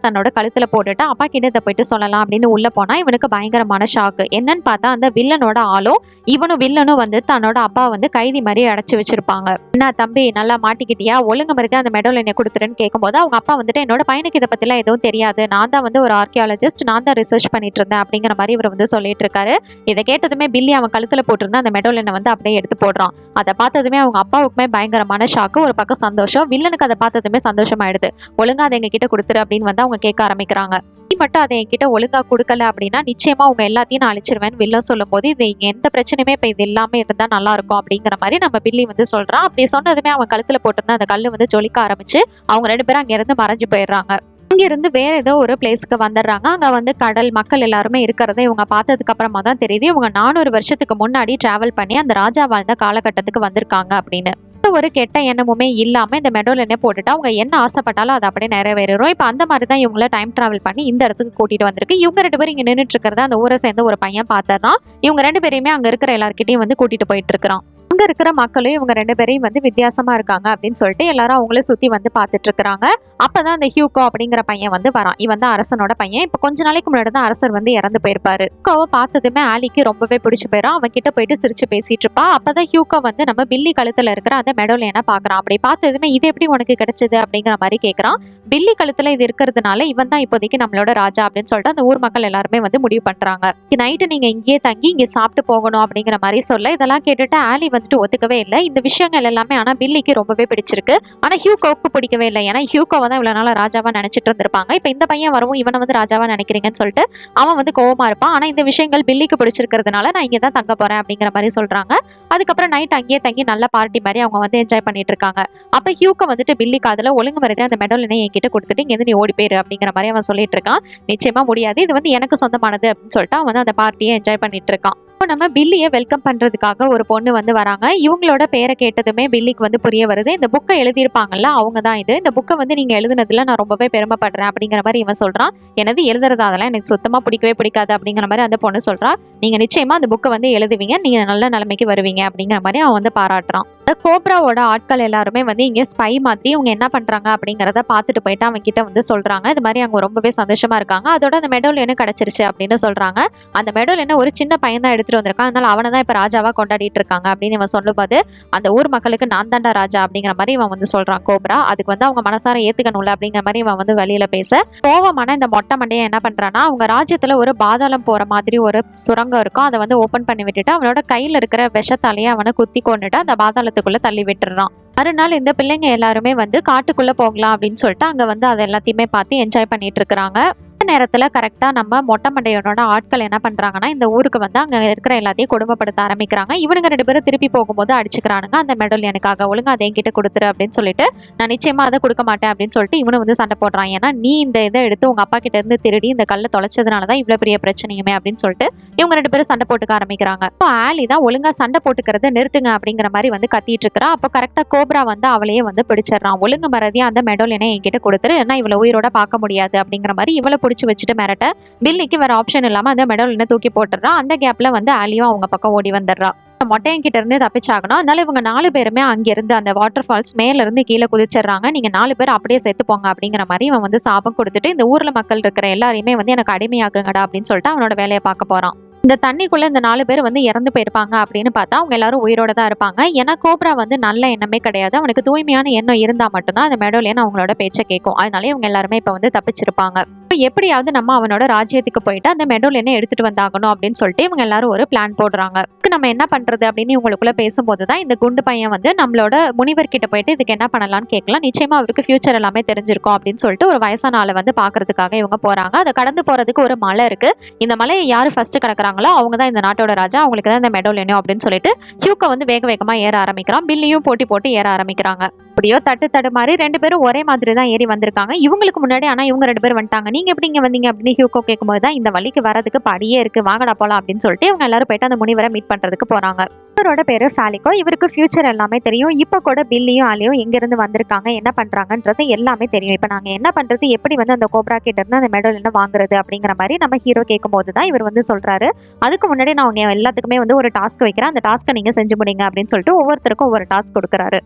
தன்னோட கழுத்துல போட்டுட்டு அப்பா கிட்ட இதை போயிட்டு சொல்லலாம் அப்படின்னு உள்ள போனா இவனுக்கு பயங்கரமான ஷாக்கு. என்னன்னு பார்த்தா அந்த வில்லனோட ஆளும் இவனும் வில்லனும் வந்து தன்னோட அப்பா வந்து கைதி மாதிரி அடைச்சு வச்சிருப்பாங்க. என்ன தம்பி நல்லா மாட்டிக்கிட்டியா, ஒழுங்கு மாதிரி அந்த மெடோலியனை கொடுத்துருன்னு கேட்கும்போது அவங்க அப்பா வந்துட்டு என்னோட பையனுக்கு இதை பத்திலாம் எதுவும் தெரியாது, நான் தான் வந்து ஒரு ஆர்கியாலஜிஸ்ட், நான் தான் ரிசர்ச் பண்ணிட்டு இருந்தேன் அப்படிங்கிற மாதிரி இவர் வந்து சொல்லிட்டு இருக்காரு. இதை கேட்டதுமே பில்லி அவன் கழுத்துல போட்டிருந்தா அந்த மெடோலியனை வந்து அப்படியே எடுத்து போடுறான். அதை பார்த்ததுமே அவங்க அப்பாவுக்குமே பயங்கரமான ஷாக்கு. ஒரு பக்கம் சந்தோஷம், வில்லனுக்கு அதை பார்த்ததுமே சந்தோஷமாயிடுது. ஒழுங்கா அதை எங்க கிட்ட கொடுத்துரு அப்படின்னு வந்து அவங்க கேட்க ஆரம்பிக்கிறாங்க. மட்டும் அதை என்கிட்ட ஒழுங்கா கொடுக்கல அப்படின்னா நிச்சயமா அவங்க எல்லாத்தையும் நான் அழிச்சிருவேன் வில்லன் சொல்லும் போது, இது எந்த பிரச்சனையுமே இப்ப இது எல்லாமே இருந்தா நல்லா இருக்கும் அப்படிங்கிற மாதிரி நம்ம பில்லி வந்து சொல்றான். அப்படி சொன்னதுமே அவன் கழுத்துல போட்டிருந்தா அந்த கல்லு வந்து ஜொலிக்க ஆரம்பிச்சு அவங்க 2 பேரும் அங்க இருந்து மறைஞ்சு போயிடுறாங்க. அங்கிருந்து வேற ஏதோ ஒரு பிளேஸ்க்கு வந்துடுறாங்க. அங்க வந்து கடல் மக்கள் எல்லாருமே இருக்கிறத இவங்க பார்த்ததுக்கு அப்புறமா தான் தெரியுது இவங்க 400 வருஷத்துக்கு முன்னாடி டிராவல் பண்ணி அந்த ராஜா வாழ்ந்த காலகட்டத்துக்கு வந்திருக்காங்க அப்படின்னு. ஒரு கெட்ட எண்ணமுமே இல்லாம இந்த மெடோலியனை போட்டுட்டு அவங்க என்ன ஆசைப்பட்டாலும் அதை அப்படியே நிறைவேறும். இப்ப அந்த மாதிரி தான் இவங்கள டைம் டிராவல் பண்ணி இந்த இடத்துக்கு கூட்டிட்டு வந்திருக்கு. இவங்க 2 பேரும் இங்க நின்றுட்டு இருக்கிறத அந்த ஊரை சேர்ந்த ஒரு பையன் பார்த்துறான். இவங்க 2 பேரையுமே அங்க இருக்கிற எல்லார்கிட்டையும் வந்து கூட்டிட்டு போயிட்டு இருக்கிறான். அங்க இருக்கிற மக்களும் இவங்க 2 பேரையும் வந்து வித்தியாசமா இருக்காங்க அப்படின்னு சொல்லிட்டு எல்லாரும் அவங்கள சுத்தி வந்து பாத்துட்டு இருக்காங்க. அப்பதான் அந்த ஹியூகோ அப்படிங்கிற பையன் வந்து வரான். இவன் தான் அரசனோட பையன். இப்ப கொஞ்ச நாளைக்கு முன்னாடி தான் அரசர் வந்து இறந்து போயிருப்பாரு. ஹியூகோவை பார்த்ததுமே ஆலிக்கு ரொம்பவே பிடிச்சு போயிடும். அவன் கிட்ட போயிட்டு சிரிச்சு பேசிட்டு இருப்பா. அப்பதான் ஹியூகோ வந்து நம்ம பில்லி கழுத்துல இருக்கிற அந்த மெடோலியனை பாக்குறான். அப்படி பார்த்ததுமே இது எப்படி உனக்கு கிடைச்சது அப்படிங்கிற மாதிரி கேக்குறான். பில்லி கழுத்துல இது இருக்கிறதுனால இவன் தான் இப்போதைக்கு நம்மளோட ராஜா அப்படின்னு சொல்லிட்டு அந்த ஊர் மக்கள் எல்லாருமே வந்து முடிவு பண்றாங்க. நைட்டு நீங்க இங்கேயே தங்கி இங்க சாப்பிட்டு போகணும் அப்படிங்கிற மாதிரி சொல்ல இதெல்லாம் கேட்டுட்டு ஆலி வந்துட்டு ஒத்துக்கவே இல்லை. இந்த விஷயங்கள் எல்லாமே ஆனா பில்லிக்கு ரொம்பவே பிடிச்சிருக்கு. ஆனா ஹியூகோவுக்கு பிடிக்கவே இல்லை. ஏன்னா ஹியூகோவை தான் இவ்வளவு நாளா ராஜாவா நினைச்சிட்டு இருந்திருப்பாங்க. இப்ப இந்த பையன் வரவும் இவனை வந்து ராஜாவா நினைக்கிறீங்கன்னு சொல்லிட்டு அவன் வந்து கோவமா இருப்பான். ஆனா இந்த விஷயங்கள் பில்லிக்கு பிடிச்சிருக்கிறதுனால நான் இங்கே தான் தங்க போறேன் அப்படிங்கிற மாதிரி சொல்றாங்க. அதுக்கப்புறம் நைட் அங்கேயே தங்கி நல்ல பார்ட்டி மாதிரி அவங்க வந்து என்ஜாய் பண்ணிட்டு இருக்காங்க. அப்ப ஹியூகோ வந்துட்டு பில்லி காதுல ஒழுங்கு மரியாதை அந்த மெடோலினை என்கிட்ட கொடுத்துட்டு இங்க நீ ஓடி போயிரு அப்படிங்கிற மாதிரி அவன் சொல்லிட்டு இருக்கான். நிச்சயமா முடியாது, இது வந்து எனக்கு சொந்தமானது அப்படின்னு சொல்லிட்டு அவன் வந்து அந்த பார்ட்டியை என்ஜாய் பண்ணிட்டு இருக்கான். இப்போ நம்ம பில்லியை வெல்கம் பண்றதுக்காக ஒரு பொண்ணு வந்து வராங்க. இவங்களோட பேரை கேட்டதுமே பில்லிக்கு வந்து புரிய வருது. இந்த புக்கை எழுதியிருப்பாங்கல்ல அவங்க தான் இது. இந்த புக்கை வந்து நீங்க எழுதுனதுல நான் ரொம்பவே பெருமைப்படுறேன் அப்படிங்கிற மாதிரி இவன் சொல்றான். எனது எழுதுறது அதெல்லாம் எனக்கு சுத்தமா பிடிக்கவே பிடிக்காது அப்படிங்கிற மாதிரி அந்த பொண்ணு சொல்றா. நீங்க நிச்சயமா அந்த புக்கை வந்து எழுதுவீங்க, நீங்க நல்ல நிலைமைக்கு வருவீங்க அப்படிங்கிற மாதிரி அவன் வந்து பாராட்டுறான். கோப்ராவோட ஆட்கள் எல்லாருமே வந்து இங்க ஸ்பை மாதிரி இவங்க என்ன பண்றாங்க அப்படிங்கறத பாத்துட்டு போயிட்டு அவங்க கிட்ட வந்து சொல்றாங்க. இது மாதிரி அவங்க ரொம்பவே சந்தோஷமா இருக்காங்க. அதோட அந்த மெடோலியனும் கிடைச்சிருச்சு அப்படின்னு சொல்றாங்க. அந்த மெடோலியனை ஒரு சின்ன பையன் தான் எடுத்துட்டு வந்திருக்கான். அதனால அவனை தான் இப்ப ராஜாவா கொண்டாடிட்டு இருக்காங்க அப்படின்னு இவன் சொல்லும்போது அந்த ஊர் மக்களுக்கு நான் தாண்டா ராஜா அப்படிங்கிற மாதிரி இவன் வந்து சொல்றான் கோப்ரா. அதுக்கு வந்து அவங்க மனசார ஏத்துக்கணும்ல அப்படிங்கிற மாதிரி இவன் வந்து வெளியில பேச கோவமான இந்த மொட்டை மண்டையை என்ன பண்றான்னா அவங்க ராஜ்யத்துல ஒரு பாதாளம் போற மாதிரி ஒரு சுரங்கம் இருக்கும். அதை வந்து ஓபன் பண்ணி விட்டுட்டு அவனோட கையில இருக்கிற விஷத்தாலேயே அவனை குத்தி கொண்டுட்டு அந்த பாதாளத்துக்குள்ள தள்ளி விட்டுறான். மறுநாள் இந்த பிள்ளைங்க எல்லாருமே வந்து காட்டுக்குள்ள போகலாம் அப்படின்னு சொல்லிட்டு அங்க வந்து அதை எல்லாத்தையுமே பார்த்து என்ஜாய் பண்ணிட்டு இருக்கிறாங்க. நேரத்துல கரெக்டா நம்ம மொட்டை மண்டையோட ஆட்கள் என்ன பண்றாங்கன்னா இந்த ஊருக்கு வந்து அங்க இருக்கிற எல்லாத்தையும் கொடுமைப்படுத்த ஆரம்பிக்கிறாங்க. இவனுங்க 2 பேரும் திருப்பி போகும்போது அடிச்சுக்கிறானுங்க. அந்த மெடோலியனுக்காக ஒழுங்கா அதை என்கிட்ட கொடுத்துரு அப்படின்னு சொல்லிட்டு நான் நிச்சயமா அதை கொடுக்க மாட்டேன் அப்படின்னு சொல்லிட்டு இவனு வந்து சண்டை போடுறான். ஏன்னா நீ இந்த இதை எடுத்து உங்க அப்பா கிட்ட இருந்து திருடி இந்த கல்லை தொலைச்சதுனாலதான் இவ்வளவு பெரிய பிரச்சனையுமே அப்படின்னு சொல்லிட்டு இவங்க 2 பேரும் சண்டை போட்டுக்க ஆரம்பிக்கிறாங்க. இப்போ ஆலி தான் ஒழுங்கா சண்டை போட்டுக்கிறத நிறுத்துங்க அப்படிங்கிற மாதிரி வந்து கத்திட்டு இருக்கிறா. அப்போ கரெக்டா கோப்ரா வந்து அவளையே வந்து பிடிச்சிடறான். ஒழுங்கு மறதியா அந்த மெடோலியனை என்கிட்ட கொடுத்துரு, ஏன்னா இவளை உயிரோட பார்க்க முடியாது அப்படிங்கிற மாதிரி இவளை பிடிச்சி வச்சுட்டு மிரட்ட பில்லிக்கு வேற ஆப்ஷன் இல்லாம அந்த மெடோலியனை தூக்கி போட்டுறா. அந்த கேப்ல வந்து ஆலியும் அவங்க பக்கம் ஓடி வந்துடுறா. மொட்டையன் கிட்ட இருந்து தப்பிச்சாகணும். அதனால இவங்க 4 பேருமே அங்கிருந்து அந்த வாட்டர் ஃபால்ஸ் மேல இருந்து கீழே குதிச்சிடுறாங்க. நீங்க 4 பேர் அப்படியே செத்து போங்க அப்படிங்கிற மாதிரி இவன் வந்து சாபம் கொடுத்துட்டு இந்த ஊர்ல மக்கள் இருக்கிற எல்லாரையுமே வந்து எனக்கு அடிமையாக்குங்கடா அப்படின்னு சொல்லிட்டு அவனோட வேலையை பார்க்க போறான். இந்த தண்ணிக்குள்ள இந்த 4 பேர் வந்து இறந்து போயிருப்பாங்க அப்படின்னு பார்த்தா அவங்க எல்லாரும் உயிரோட தான் இருப்பாங்க. ஏன்னா கோப்ரா வந்து நல்ல எண்ணமே கிடையாது. அவனுக்கு தூய்மையான எண்ணம் இருந்தா மட்டும்தான் அந்த மெடோலியன் அவங்களோட பேச்சை கேட்கும். அதனால இவங்க எல்லாருமே இப்ப வந்து தப்பிச்சிருப்பாங்க. எப்படியாவது நம்ம அவனோட ராஜ்யத்துக்கு போயிட்டு அந்த மெடோலியனை எடுத்துட்டு வந்தாகணும் அப்படின்னு சொல்லிட்டு இவங்க எல்லாரும் ஒரு பிளான் போடுறாங்க. நம்ம என்ன பண்றது அப்படின்னு இவங்களுக்குள்ள பேசும்போதுதான் இந்த குண்டு பையன் வந்து நம்மளோட முனிவர் கிட்ட போயிட்டு இதுக்கு என்ன பண்ணலாம்னு கேட்கலாம். நிச்சயமா அவருக்கு ஃபியூச்சர் எல்லாமே தெரிஞ்சிருக்கும் அப்படின்னு சொல்லிட்டு ஒரு வயசான ஆளை வந்து பாக்குறதுக்காக இவங்க போறாங்க. அதை கடந்து போறதுக்கு ஒரு மலை இருக்கு. இந்த மலையை யாரு ஃபர்ஸ்ட் கடக்குறாங்களோ அவங்க தான் இந்த நாட்டோட ராஜா, அவங்களுக்கு தான் இந்த மெடோலியனோ அப்படின்னு சொல்லிட்டு ஹியூகோ வந்து வேக வேகமா ஏற ஆரம்பிக்கிறான். பில்லியும் போட்டி போட்டு ஏற ஆரம்பிக்கிறாங்க. அப்படியோ தட்டு மாதிரி 2 பேரும் ஒரே மாதிரி தான் ஏறி வந்திருக்காங்க. இவங்களுக்கு முன்னாடி ஆனா இவங்க 2 பேரும் வந்துட்டாங்க. நீங்க எப்படி இங்க வந்தீங்க அப்படின்னு ஹியூகோ கேட்கும்போது தான் இந்த வழிக்கு வரதுக்கு படியே இருக்கு, வாங்கடா போலாம் அப்படின்னு சொல்லிட்டு இவங்க எல்லாரும் போயிட்டு அந்த முனிவரை மீட் பண்றதுக்கு போறாங்க. இவரோட பேரு ஃபாலிகோ. இவருக்கு ஃபியூச்சர் எல்லாமே தெரியும். இப்ப கூட பில்லியும் ஆலியும் எங்க இருந்து வந்திருக்காங்க, என்ன பண்றாங்கன்றது எல்லாமே தெரியும். இப்ப நாங்க என்ன பண்றது, எப்படி வந்து அந்த கோப்ரா கிட்ட இருந்து அந்த மெடல் வாங்குறது அப்படிங்கிற மாதிரி நம்ம ஹீரோ கேட்கும் போதுதான் இவர் வந்து சொல்றாரு, அதுக்கு முன்னாடி நான் அவங்க எல்லாத்துக்குமே வந்து ஒரு டாஸ்க் வைக்கிறேன், அந்த டாஸ்க்கை நீங்க செஞ்சு முடிங்க அப்படின்னு சொல்லிட்டு ஒவ்வொருத்தருக்கும் ஒவ்வொரு டாஸ்க் கொடுக்குறாரு.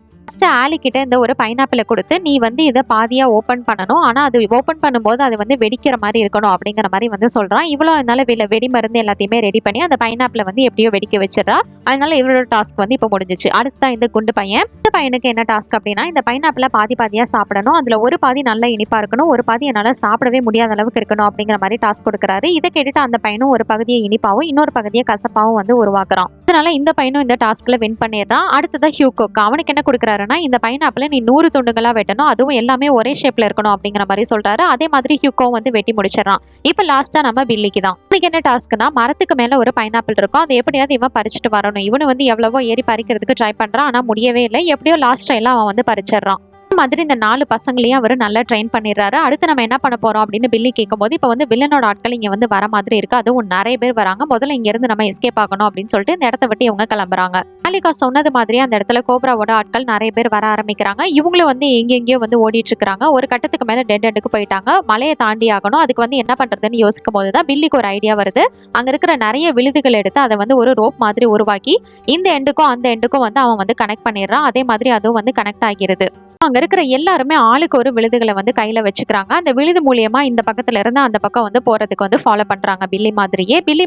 ஆலி கிட்ட இந்த ஒரு பைனாப்பிளை கொடுத்து நீ வந்து இதை பாதியா ஓபன் பண்ணணும், ஆனா அது ஓபன் பண்ணும்போது அது வந்து வெடிக்கிற மாதிரி இருக்கணும் அப்படிங்கிற மாதிரி வந்து சொல்றான். இவ்வளோ அதனால வெடி மருந்து எல்லாத்தையுமே ரெடி பண்ணி அந்த பைனாப்பிளை வந்து எப்படியோ வெடிக்க வச்சிடறா. அதனால இவரோட டாஸ்க் வந்து இப்போ முடிஞ்சிச்சு. அடுத்த இந்த குண்டு பையன், இந்த பையனுக்கு என்ன டாஸ்க் அப்படின்னா இந்த பைனாப்பிளை பாதியா சாப்பிடணும், அதுல ஒரு பாதி நல்லா இனிப்பா இருக்கணும், ஒரு பாதி என்னால சாப்பிடவே முடியாத அளவுக்கு இருக்கணும் அப்படிங்கிற மாதிரி டாஸ்க் கொடுக்குறாரு. இதை கேட்டுட்டு அந்த பையனும் ஒரு பகுதியை இனிப்பாவும் இன்னொரு பகுதியை கசப்பாவும் வந்து உருவாக்குறான். அதனால இந்த பையனும் இந்த டாஸ்க்ல வின் பண்ணிடுறான். அடுத்ததான் ஹியூகோக்கு அவனுக்கு என்ன கொடுக்குறாருன்னா இந்த பைனாப்பிளை நீ 100 துண்டுகளா வெட்டணும், அதுவும் எல்லாமே ஒரே ஷேப்ல இருக்கணும் அப்படிங்கிற மாதிரி சொல்றாரு. அதே மாதிரி ஹியூகோ வந்து வெட்டி முடிச்சிடறான். இப்ப லாஸ்டா நம்ம பில்லிக்கு தான். அவனுக்கு என்ன டாஸ்க்னா மரத்துக்கு மேல ஒரு பைனாப்பிள் இருக்கும், அது எப்படியாவது இவன் பறிச்சுட்டு வரணும். இவனு வந்து எவ்வளவோ ஏறி பறிக்கிறதுக்கு ட்ரை பண்றான், ஆனா முடியவே இல்லை. எப்படியோ லாஸ்ட் எல்லாம் அவன் வந்து பறிச்சிடறான். மாதிரி இந்த 4 பசங்களையும் அவர் நல்லா ட்ரெயின் பண்ணிடுறாரு. அடுத்து நம்ம என்ன பண்ண போறோம் அப்படின்னு பில்லி கேட்கும்போது, இப்போ வந்து வில்லனோட ஆட்கள் இங்க வந்து வர மாதிரி இருக்கு. அதுவும் நிறைய பேர் வராங்க. முதல்ல இங்க இருந்து நம்ம எஸ்கேப் ஆகணும் அப்படின்னு சொல்லிட்டு இந்த இடத்த விட்டு இவங்க கிளம்புறாங்க. மாலிகா சொன்னது மாதிரி அந்த இடத்துல கோப்ராவோட ஆட்கள் நிறைய பேர் வர ஆரம்பிக்கிறாங்க. இவங்களும் வந்து எங்கெங்கயோ வந்து ஓடிட்டு இருக்காங்க. ஒரு கட்டத்துக்கு மேல டெட் எண்டுக்கு போயிட்டாங்க. மலையை தாண்டி ஆகணும். அதுக்கு வந்து என்ன பண்றதுன்னு யோசிக்கும் போதுதான் பில்லிக்கு ஒரு ஐடியா வருது. அங்க இருக்கிற நிறைய விழுதுகள் எடுத்து அதை வந்து ஒரு ரோப் மாதிரி உருவாக்கி இந்த எண்டுக்கும் அந்த எண்டுக்கும் வந்து அவன் வந்து கனெக்ட் பண்ணிடுறான். அதே மாதிரி அதுவும் வந்து கனெக்ட் ஆகிருது. அங்க இருக்கிற எல்லாருமே ஆளுக்கு ஒரு விழுதுகளை வந்து கையில வச்சுக்கிறாங்க. அந்த விழுது மூலியமா இந்த பக்கத்துல இருந்து அந்த பக்கம் வந்து போறதுக்கு வந்து ஃபாலோ பண்றாங்க. பில்லி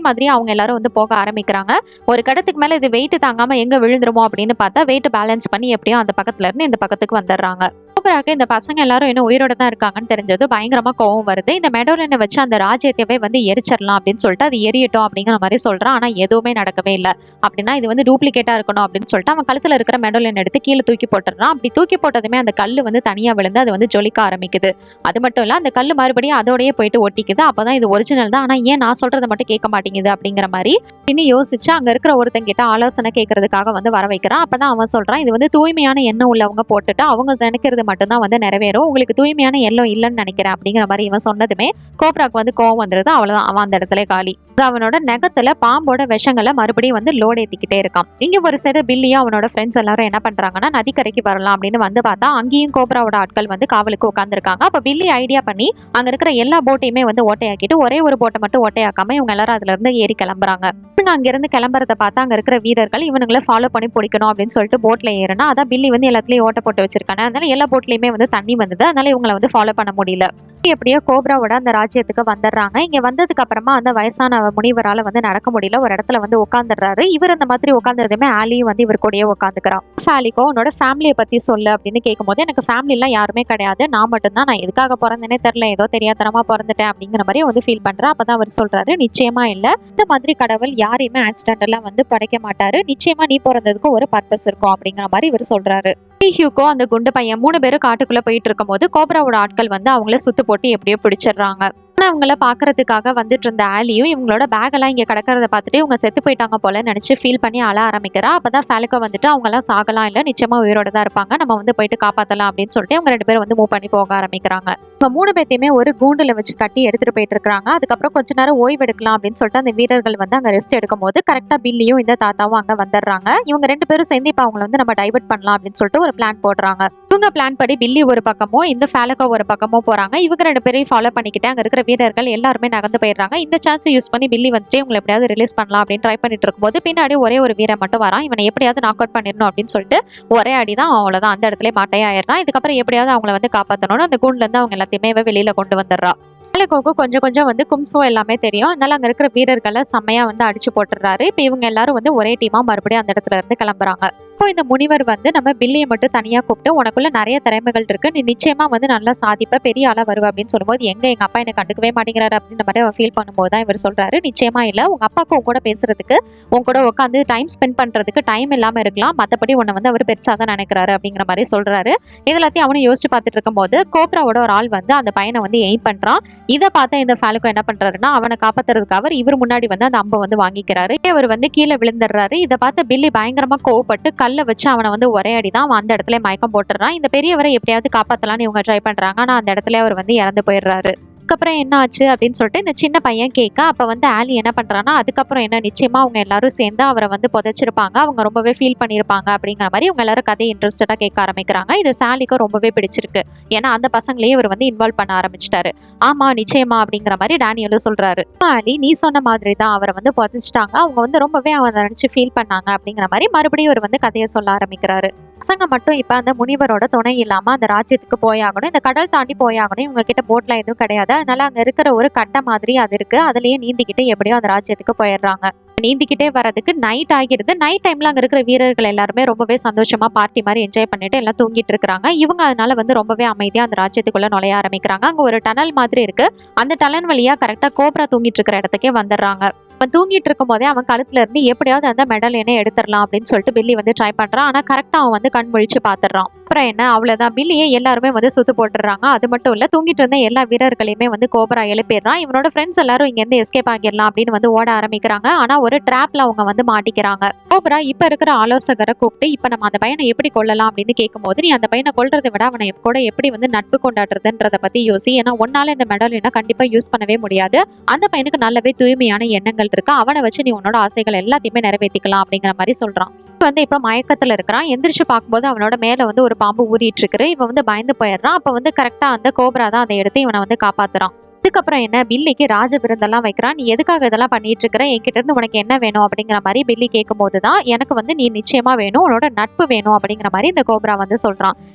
மாதிரியே அவங்க எல்லாரும் வந்து போக ஆரம்பிக்கிறாங்க. ஒரு கடத்துக்கு மேல இது வெயிட் தாங்காம எங்க விழுந்துருமோ அப்படின்னு பார்த்தா வெயிட் பேலன்ஸ் பண்ணி எப்படியோ அந்த பக்கத்துல இருந்து இந்த பக்கத்துக்கு வந்துடுறாங்க. கோப்ராக்கு இந்த பசங்க எல்லாரும் இன்னும் உயிரோட தான் இருக்காங்கன்னு தெரிஞ்சது பயங்கரமா கோவம் வருது. இந்த மெடோலினை வச்சு அந்த ராஜ்யத்தையே வந்து எரிச்சிடலாம் அப்படின்னு சொல்லிட்டு அது எரியட்டும் அப்படிங்கிற மாதிரி சொல்றான். ஆனா எதுவுமே நடக்கவே இல்லை. அப்படின்னா இது வந்து டூப்ளிகேட்டா இருக்கணும் அப்படின்னு சொல்லிட்டு அவன் கழுத்துல இருக்கிற மெடோலின் எடுத்து கீழே தூக்கி போட்டுறான். அப்படி தூக்கி போட்டதுமே அந்த கல்லு வந்து தனியா விழுந்து அது வந்து ஜொலிக்க ஆரம்பிக்குது. அது மட்டும் இல்ல அந்த கல்லு மறுபடியும் அதோடய போயிட்டு ஒட்டிக்குது. அப்பதான் இது ஒரிஜினல் தான். ஆனா ஏன் நான் சொல்றதை மட்டும் கேட்க மாட்டேங்குது அப்படிங்கிற மாதிரி இன்னும் யோசிச்சு அங்க இருக்கிற ஒருத்தங்கிட்ட ஆலோசனை கேட்கறதுக்காக வந்து வர வைக்கிறான். அப்பதான் அவன் சொல்றான், இது வந்து தூய்மையான எண்ணம் உள்ளவங்க போட்டுட்டு அவங்க நினைக்கிறது மட்டும்தான் வந்து நிறைவேறும். உங்களுக்கு தூய்மையான எண்ணம் இல்லைன்னு நினைக்கிறேன் அப்படிங்கிற மாதிரி இவன் சொன்னதுமே கோப்ராக்கு வந்து கோவம் வந்துருது. அவ்வளவுதான், அவன் அந்த இடத்துல காலி. அவனோட நகத்துல பாம்போட விஷங்களை மறுபடியும் வந்து லோட் ஏத்திக்கிட்டே இருக்கான். இங்க ஒரு சைடு பில்லியும் அவனோட ஃப்ரெண்ட்ஸ் எல்லாரும் என்ன பண்றாங்கன்னா நதிக்கரைக்கு வரலாம் அப்படின்னு வந்து பார்த்தா அங்கேயும் கோப்ராவோட ஆட்கள் வந்து காவலுக்கு உட்காந்துருக்காங்க. அப்ப பில்லி ஐடியா பண்ணி அங்க இருக்கிற எல்லா போட்டையுமே வந்து ஓட்டையாக்கிட்டு ஒரே ஒரு போட்டை மட்டும் ஓட்டையாக்காம இவங்க எல்லாரும் அதுல இருந்து ஏறி கிளம்புறாங்க. அங்க இருந்து கிளம்புறத பார்த்தா அங்க இருக்கிற வீரர்கள் இவனுங்களை ஃபாலோ பண்ணி பிடிக்கணும் அப்படின்னு சொல்லிட்டு போட்ல ஏறினா அதான் பில்லி வந்து எல்லாத்துலயும் ஓட்ட போட்டு வச்சிருக்காங்க. அதனால எல்லா போட்லயுமே வந்து தண்ணி வந்தது. அதனால இவங்களை வந்து ஃபாலோ பண்ண முடியல. எப்படியோ கோப்ராவோட அந்த ராஜ்யத்துக்கு வந்துடுறாங்க. இங்க வந்ததுக்கு அப்புறமா அந்த வயசான முனிவரால வந்து நடக்க முடியல. ஒரு இடத்துல வந்து உட்காந்துடுறாரு. இவர் அந்த மாதிரி உட்காந்ததுமே ஆலியும் வந்து இவர் கூடயே உட்காந்துக்கிறான். ஆலிக்கோ உன்னோட ஃபேமிலியை பத்தி சொல்லு அப்படின்னு கேட்கும்போது எனக்கு ஃபேமிலி எல்லாம் யாருமே கிடையாது, நான் மட்டும்தான், நான் எதுக்காக பிறந்தேனே தெரியல, ஏதோ தெரியாதனமா பிறந்துட்டேன் அப்படிங்கிற மாதிரி வந்து ஃபீல் பண்றேன். அப்பதான் அவர் சொல்றாரு, நிச்சயமா இல்ல, இந்த மாதிரி கடவுள் யாரையுமே ஆக்சிடென்டெல்லாம் வந்து படைக்க மாட்டாரு, நிச்சயமா நீ பிறந்ததுக்கு ஒரு பர்பஸ் இருக்கும் அப்படிங்கிற மாதிரி இவர் சொல்றாரு. ஹியூகோ அந்த குண்டு பையன் 3 பேரும் காட்டுக்குள்ள போயிட்டு இருக்கும் போது கோப்ராவோட ஆட்கள் வந்து அவங்கள சுத்து போட்டு எப்படியோ பிடிச்சிடுறாங்க. அவங்கள பாக்குறதுக்காக வந்துட்டு இருந்த ஆலியும் இவங்களோட பேக் எல்லாம் இங்க கிடக்கிறத பார்த்துட்டு இவங்க செத்து போயிட்டாங்க போல நினைச்சு ஃபீல் பண்ணி அழ ஆரம்பிக்கிறா. அப்பதான் ஃபேலிகோ வந்துட்டு அவங்க எல்லாம் சாகலாம் இல்ல, நிச்சயமா உயிரோட தான் இருப்பாங்க, நம்ம வந்து போயிட்டு காப்பாத்தலாம் அப்படின்னு சொல்லிட்டு இவங்க 2 பேரும் வந்து மூவ் பண்ணி போக ஆரம்பிக்கிறாங்க. இவங்க 3 பேத்தையுமே ஒரு கூண்டுல வச்சு கட்டி எடுத்துட்டு போயிட்டு இருக்காங்க. அதுக்கப்புறம் கொஞ்ச நேரம் ஓய்வு எடுக்கலாம் அப்படின்னு சொல்லிட்டு அந்த வீரர்கள் வந்து அங்க ரெஸ்ட் எடுக்கும் போது கரெக்டா பில்லியும் இந்த தாத்தாவும் அங்க வந்துடுறாங்க. இவங்க 2 பேரும் சேர்ந்து இப்ப அவங்களை வந்து நம்ம டைவர்ட் பண்ணலாம் அப்படின்னு சொல்லிட்டு ஒரு பிளான் போடுறாங்க. இவங்க பிளான் படி பில்லி ஒரு பக்கமோ இந்த ஃபேலிகோ ஒரு பக்கமோ போறாங்க. இவங்க 2 பேரையும் ஃபாலோ பண்ணிக்கிட்டு அங்க இருக்கிற வீரர்கள் எல்லாருமே நகர்ந்து போயிடுறாங்க. இந்த சான்ஸ் யூஸ் பண்ணி பில்லி வந்துட்டு உங்களை எப்படியாவது ரிலீஸ் பண்ணலாம் அப்படின்னு ட்ரை பண்ணிட்டு இருக்கும்போது பின்னாடி ஒரே ஒரு வீரன் மட்டும் வரான். இவனை எப்படியாவது நாக் அவுட் பண்ணிடணும் அப்படின்னு சொல்லிட்டு ஒரே அடிதான், அவ்வளவுதான், அந்த இடத்துல மாட்டையாயிடுறான். இதுக்கப்புறம் எப்படியாவது அவங்களை வந்து காப்பாற்றணும்னு அந்த கூண்டுல இருந்து அவங்க எல்லாத்தையுமே வெளியில கொண்டு வந்துடுறா. ஃபேலிகோவுக்கு கொஞ்சம் கொஞ்சம் வந்து கும்ஃபு எல்லாமே தெரியும். அதனால அங்க இருக்கிற வீரர்களை செம்மையா வந்து அடிச்சு போட்டுறாரு. இப்ப இவங்க எல்லாரும் வந்து ஒரே டீமா மறுபடியும் அந்த இடத்துல இருந்து கிளம்புறாங்க. இப்போ இந்த முனிவர் வந்து நம்ம பில்லியை மட்டும் தனியா கூப்பிட்டு உனக்குள்ள நிறைய திறமைகள் இருக்கு, நீ நிச்சயமா வந்து நல்லா சாதிப்ப, பெரிய ஆளா வருவ அப்படின்னு சொல்லும்போது எங்க அப்பா என்ன கண்டுக்கவே மாட்டேங்கிறாரு அப்படின்ற மாதிரி அவர் ஃபீல் பண்ணும்போது தான் இவர் சொல்றாரு, நிச்சயமா இல்ல, உங்க அப்பாவுக்கு உங்க கூட பேசுறதுக்கு உங்க கூட உட்காந்து டைம் ஸ்பெண்ட் பண்றதுக்கு டைம் இல்லாம இருக்கலாம், மத்தபடி உன்னை வந்து அவர் பெருசா தான் நினைக்கிறாரு அப்படிங்கிற மாதிரி சொல்றாரு. இது எல்லாத்தையும் அவனும் யோசிச்சு பார்த்துட்டு இருக்கும்போது கோப்ராவோட ஒரு ஆள் வந்து அந்த பையனை வந்து எய்ம் பண்றான். இதை பார்த்த இந்த ஃபேலிகோ என்ன பண்றாருன்னா அவனை காப்பாத்துறதுக்காக இவர் முன்னாடி வந்து அந்த அம்பை வந்து வாங்கிக்கிறாரு. அவர் வந்து கீழே விழுந்துடுறாரு. இதை பார்த்த பில்லி பயங்கரமா கோவப்பட்டு கல்லை வச்சு அவனை வந்து ஒரே அடிதான் அவன் அந்த இடத்துல மயக்கம் போட்டுறான். இந்த பெரியவரை எப்படியாவது காப்பாத்தலாம்னு இவங்க ட்ரை பண்றாங்க. ஆனா அந்த இடத்துல அவர் வந்து இறந்து போயிடுறாரு. அதுக்கப்புறம் என்ன ஆச்சு அப்படின்னு சொல்லிட்டு இந்த சின்ன பையன் கேட்க அப்ப வந்து ஆலி என்ன பண்றான்னா அதுக்கப்புறம் என்ன, நிச்சயமா அவங்க எல்லாரும் சேர்ந்து அவரை வந்து புதைச்சிருப்பாங்க, அவங்க ரொம்பவே ஃபீல் பண்ணியிருப்பாங்க அப்படிங்கிற மாதிரி இவங்க எல்லாரும் கதையை இன்ட்ரெஸ்டடா கேட்க ஆரம்பிக்கிறாங்க. இது சாலிக்கும் ரொம்பவே பிடிச்சிருக்கு. ஏன்னா அந்த பசங்களையே இவர் வந்து இன்வால்வ் பண்ண ஆரம்பிச்சிட்டாரு. ஆமா நிச்சயமா அப்படிங்கிற மாதிரி டேனியலும் சொல்றாரு. ஆலி நீ சொன்ன மாதிரி தான், அவரை வந்து புதைச்சிட்டாங்க, அவங்க வந்து ரொம்பவே அவன் நினைச்சு ஃபீல் பண்ணாங்க அப்படிங்கிற மாதிரி மறுபடியும் இவர் வந்து கதையை சொல்ல ஆரம்பிக்கிறாரு. பசங்க மட்டும் இப்ப அந்த முனிவரோட துணை இல்லாம அந்த ராஜ்யத்துக்கு போயாகணும், இந்த கடல் தாண்டி போயாகணும், இவங்க கிட்ட போட்ல எதுவும் கிடையாது. அதனால அங்க இருக்கிற ஒரு கட்டை மாதிரி அது இருக்கு, அதுலயே நீந்திக்கிட்டு எப்படியோ அந்த ராஜ்யத்துக்கு போயிடுறாங்க. நீந்திக்கிட்டே வர்றதுக்கு நைட் ஆகிருது. நைட் டைம்ல அங்க இருக்கிற வீரர்கள் எல்லாருமே ரொம்பவே சந்தோஷமா பார்ட்டி மாதிரி என்ஜாய் பண்ணிட்டு எல்லாம் தூங்கிட்டு இருக்காங்க. இவங்க அதனால வந்து ரொம்பவே அமைதியா அந்த ராஜ்யத்துக்குள்ள நுழைய ஆரம்பிக்கிறாங்க. அங்க ஒரு டனல் மாதிரி இருக்கு. அந்த டனல் வழியா கரெக்டா கோப்ரா தூங்கிட்டு இருக்கிற இடத்துக்கே வந்துடுறாங்க. அவன் தூங்கிட்டு இருக்கும் போதே அவன் கழுத்துல இருந்து எப்படியாவது அந்த மெடலியனை எடுத்துடலாம் அப்படின்னு சொல்லிட்டு பில்லி வந்து ட்ரை பண்றான். ஆனா கரெக்டா அவன் வந்து கண் முழிச்சு பாத்துறான். அப்புறம் என்ன, அவ்வளவுதான், பில்லியே எல்லாருமே வந்து சுத்து போட்டுறாங்க. அது மட்டும் இல்ல, தூங்கிட்டு இருந்த எல்லா வீரர்களையுமே வந்து கோப்ரா எழுப்பிடுறான். இவனோட ஃப்ரெண்ட்ஸ் எல்லாரும் இங்க இருந்து எஸ்கேப் ஆகிடலாம் அப்படின்னு வந்து ஓட ஆரம்பிக்கிறாங்க. ஆனா ஒரு ட்ராப்ல அவங்க வந்து மாட்டிக்கிறாங்க. கோப்ரா இப்ப இருக்கிற ஆலோசகரை கூப்பிட்டு, இப்ப நம்ம அந்த பையனை எப்படி கொள்ளலாம் அப்படின்னு கேட்கும்போது, நீ அந்த பையனை கொல்றதை விட அவனை கூட எப்படி வந்து நட்பு கொண்டாடுறதுன்றத பத்தி யோசி. ஏன்னா ஒன்னால இந்த மெடலியனை கண்டிப்பா யூஸ் பண்ணவே முடியாது. அந்த பையனுக்கு நல்லாவே தூய்மையான எண்ணங்கள் இருக்கு. அவனை வச்சு நீ உன்னோட ஆசைகள் எல்லாத்தையுமே நிறைவேற்றிக்கலாம் அப்படிங்கிற மாதிரி சொல்றான். வந்து இப்ப மயக்கத்துல இருக்கிறான். எந்திரிச்சு பார்க்கும்போது அவனோட மேல வந்து ஒரு பாம்பு ஊறிட்டு இருக்கு. இவன் வந்து பயந்து போயிடுறான். அப்ப வந்து கரெக்டா அந்த கோப்ரா தான் அதை எடுத்து இவனை வந்து காப்பாத்துறான். இதுக்கப்புறம் என்ன, பில்லிக்கு ராஜ விருந்தெல்லாம் வைக்கிறான். நீ எதுக்காக இதெல்லாம் பண்ணிட்டு இருக்கிற, என்கிட்ட இருந்து உனக்கு என்ன வேணும் அப்படிங்கிற மாதிரி பில்லி கேட்கும் போதுதான், எனக்கு வந்து நீ நிச்சயமா வேணும், உன்னோட நட்பு வேணும் அப்படிங்கிற மாதிரி இந்த கோப்ரா வந்து சொல்றான்.